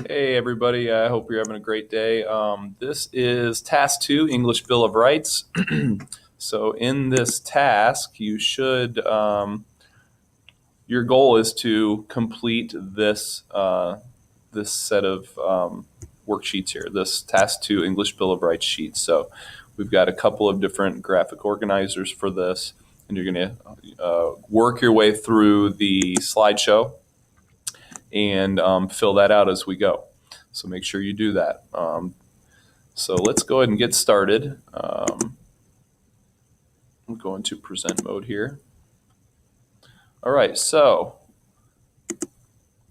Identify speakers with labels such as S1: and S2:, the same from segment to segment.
S1: Hey, everybody. I hope you're having a great day. This is Task 2, English Bill of Rights. So, in this task, your goal is to complete this set of worksheets here, this Task 2, English Bill of Rights sheet. So, we've got a couple of different graphic organizers for this, and you're going to work your way through the slideshow and fill that out as we go. So make sure you do that. So let's go ahead and get started. I'm going to present mode here. All right, so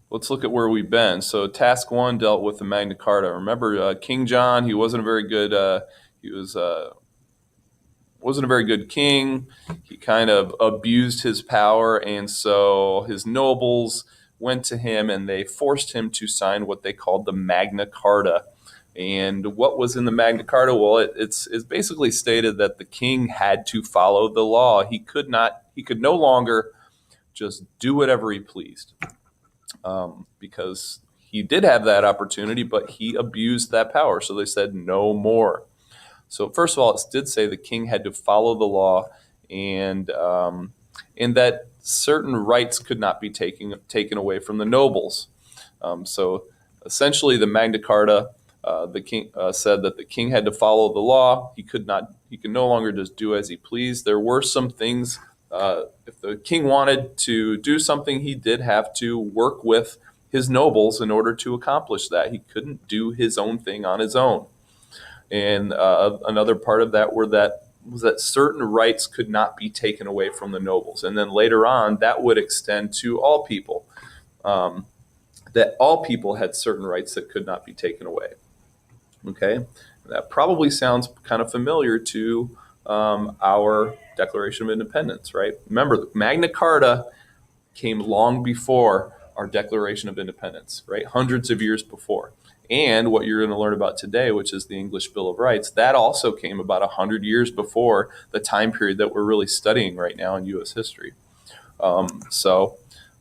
S1: let's look at where we've been. So task 1 dealt with the Magna Carta. Remember, King John, he wasn't a very good. He was wasn't a very good king. He kind of abused his power, and so his nobles went to him and they forced him to sign what they called the Magna Carta. And what was in the Magna Carta? Well, it's basically stated that the king had to follow the law. He could no longer just do whatever he pleased, because he did have that opportunity, but he abused that power. So they said no more. So first of all, it did say the king had to follow the law, and that certain rights could not be taken away from the nobles. So essentially, the Magna Carta, the king said that the king had to follow the law. He could no longer just do as he pleased. There were some things. If the king wanted to do something, he did have to work with his nobles in order to accomplish that. He couldn't do his own thing on his own. And another part of that was that certain rights could not be taken away from the nobles. And then later on, that would extend to all people, that all people had certain rights that could not be taken away. Okay, that probably sounds kind of familiar to our Declaration of Independence, right? Remember, the Magna Carta came long before our Declaration of Independence, right? Hundreds of years before. And what you're going to learn about today, which is the English Bill of Rights, that also came about 100 years before the time period that we're really studying right now in U.S. history. So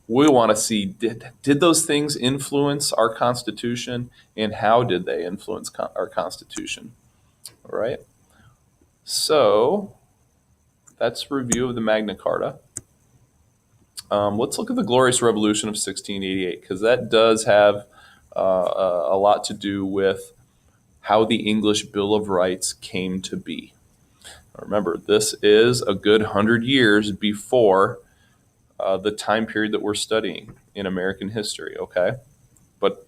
S1: we want to see, did those things influence our Constitution, and how did they influence our Constitution? All right. So that's a review of the Magna Carta. Let's look at the Glorious Revolution of 1688, because that does have a lot to do with how the English Bill of Rights came to be. Remember, this is a good 100 years before the time period that we're studying in American history, okay? But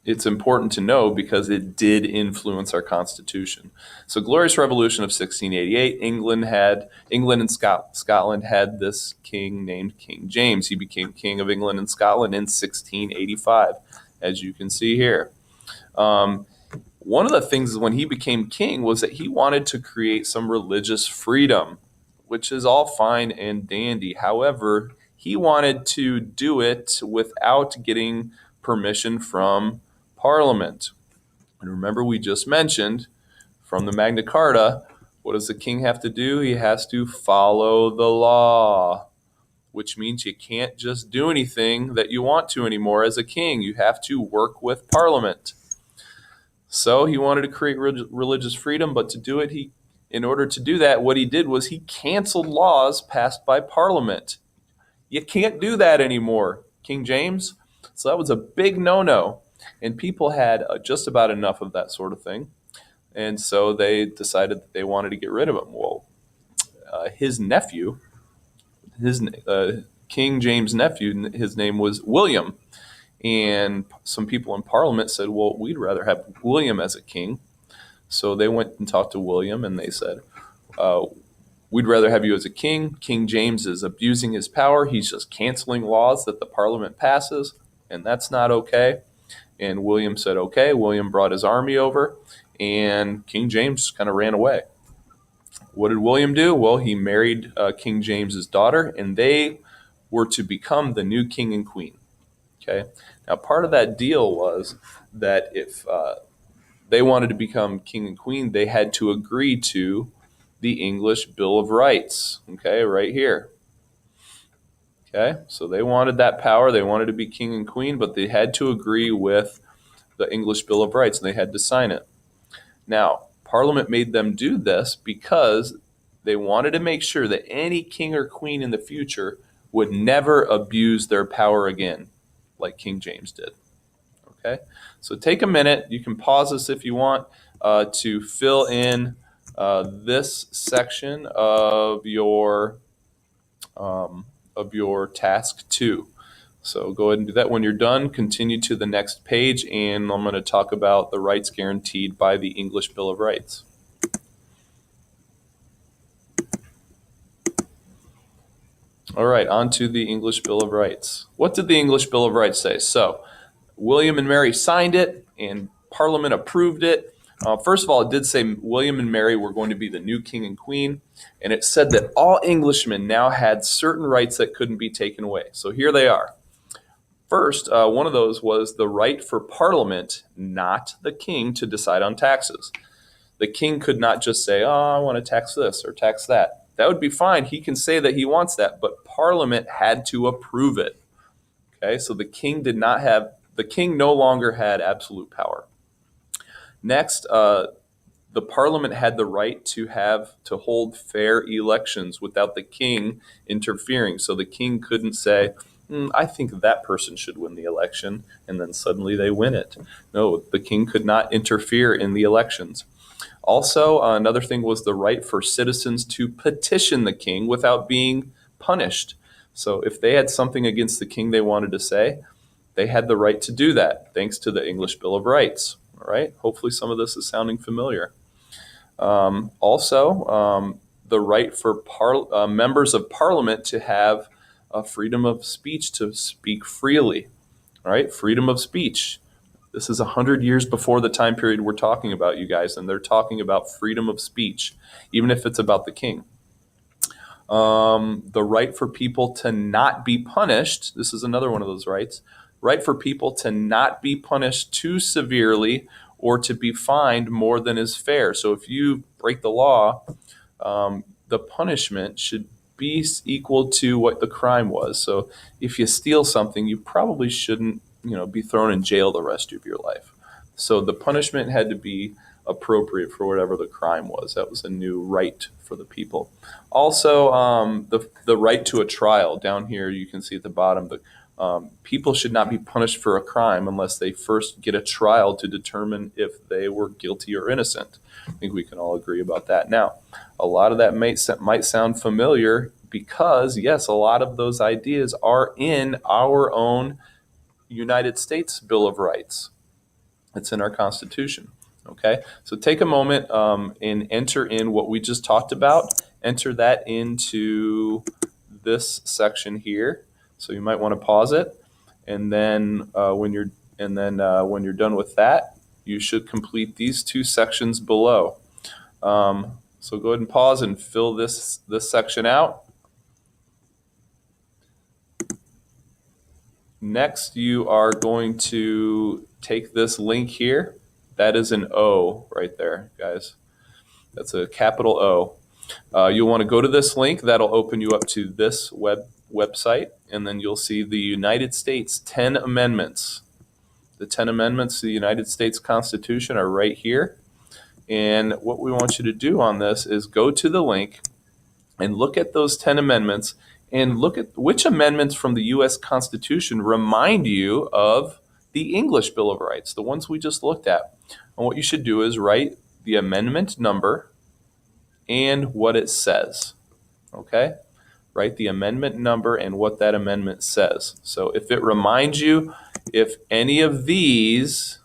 S1: it's important to know because it did influence our Constitution. So, Glorious Revolution of 1688, England and Scotland had this king named King James. He became King of England and Scotland in 1685, as you can see here. One of the things when he became king was that he wanted to create some religious freedom, which is all fine and dandy. However, he wanted to do it without getting permission from Parliament. And remember, we just mentioned from the Magna Carta, what does the king have to do? He has to follow the law, which means you can't just do anything that you want to anymore as a king. You have to work with Parliament. So he wanted to create religious freedom, but to do it, in order to do that, what he did was he canceled laws passed by Parliament. You can't do that anymore, King James. So that was a big no-no. And people had just about enough of that sort of thing. And so they decided that they wanted to get rid of him. Well, his nephew, King James' nephew, his name was William. And some people in Parliament said, well, we'd rather have William as a king. So they went and talked to William, and they said, we'd rather have you as a king. King James is abusing his power. He's just canceling laws that the Parliament passes, and that's not okay. And William said, okay. William brought his army over, and King James kind of ran away. What did William do? Well, he married King James's daughter, and they were to become the new king and queen. Okay. Now, part of that deal was that if they wanted to become king and queen, they had to agree to the English Bill of Rights. Okay, right here. Okay, so they wanted that power. They wanted to be king and queen, but they had to agree with the English Bill of Rights and they had to sign it. Now, Parliament made them do this because they wanted to make sure that any king or queen in the future would never abuse their power again, like King James did. Okay, so take a minute. You can pause this if you want to fill in this section of your task 2. So go ahead and do that. When you're done, continue to the next page, and I'm going to talk about the rights guaranteed by the English Bill of Rights. All right, on to the English Bill of Rights. What did the English Bill of Rights say? So William and Mary signed it, and Parliament approved it. First of all, it did say William and Mary were going to be the new king and queen, and it said that all Englishmen now had certain rights that couldn't be taken away. So here they are. First, one of those was the right for Parliament, not the king, to decide on taxes. The king could not just say, I want to tax this or tax that. That would be fine. He can say that he wants that, but Parliament had to approve it. Okay, so the king no longer had absolute power. Next, the Parliament had the right to hold fair elections without the king interfering. So the king couldn't say, I think that person should win the election, and then suddenly they win it. No, the king could not interfere in the elections. Also, another thing was the right for citizens to petition the king without being punished. So if they had something against the king they wanted to say, they had the right to do that, thanks to the English Bill of Rights. All right. Hopefully some of this is sounding familiar. Also, the right for members of Parliament to have freedom of speech, to speak freely. All right. Freedom of speech. This is 100 years before the time period we're talking about, you guys, and they're talking about freedom of speech, even if it's about the king. The right for people to not be punished. This is another one of those rights. Right for people to not be punished too severely or to be fined more than is fair. So if you break the law, the punishment should be equal to what the crime was. So if you steal something, you probably shouldn't be thrown in jail the rest of your life. So the punishment had to be appropriate for whatever the crime was. That was a new right for the people. Also, the right to a trial. Down here, you can see at the bottom, people should not be punished for a crime unless they first get a trial to determine if they were guilty or innocent. I think we can all agree about that. Now, a lot of that might sound familiar because, yes, a lot of those ideas are in our own United States Bill of Rights. It's in our Constitution. Okay, so take a moment and enter in what we just talked about. Enter that into this section here. So you might want to pause it, and then when you're done with that, you should complete these 2 sections below. So go ahead and pause and fill this section out. Next, you are going to take this link here. That is an O right there, guys. That's a capital O. You'll want to go to this link. That'll open you up to this website, and then you'll see the United States 10 Amendments. The 10 Amendments to the United States Constitution are right here. And what we want you to do on this is go to the link and look at those 10 amendments and look at which amendments from the U.S. Constitution remind you of the English Bill of Rights, the ones we just looked at. And what you should do is write the amendment number and what it says. Okay? Write the amendment number and what that amendment says. So if it reminds you, if any of these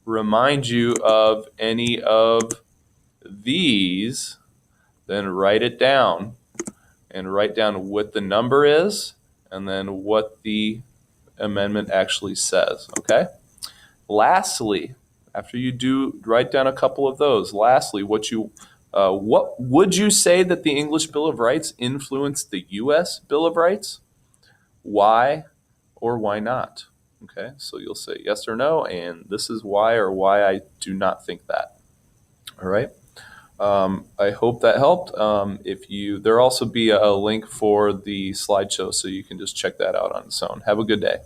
S1: remind you of any of these, then write it down and write down what the number is and then what the amendment actually says. Okay? Lastly, after you do write down a couple of those, lastly, what would you say that the English Bill of Rights influenced the U.S. Bill of Rights? Why or why not? Okay, so you'll say yes or no, and this is why or why I do not think that. All right. I hope that helped. There'll also be a link for the slideshow, so you can just check that out on its own. Have a good day.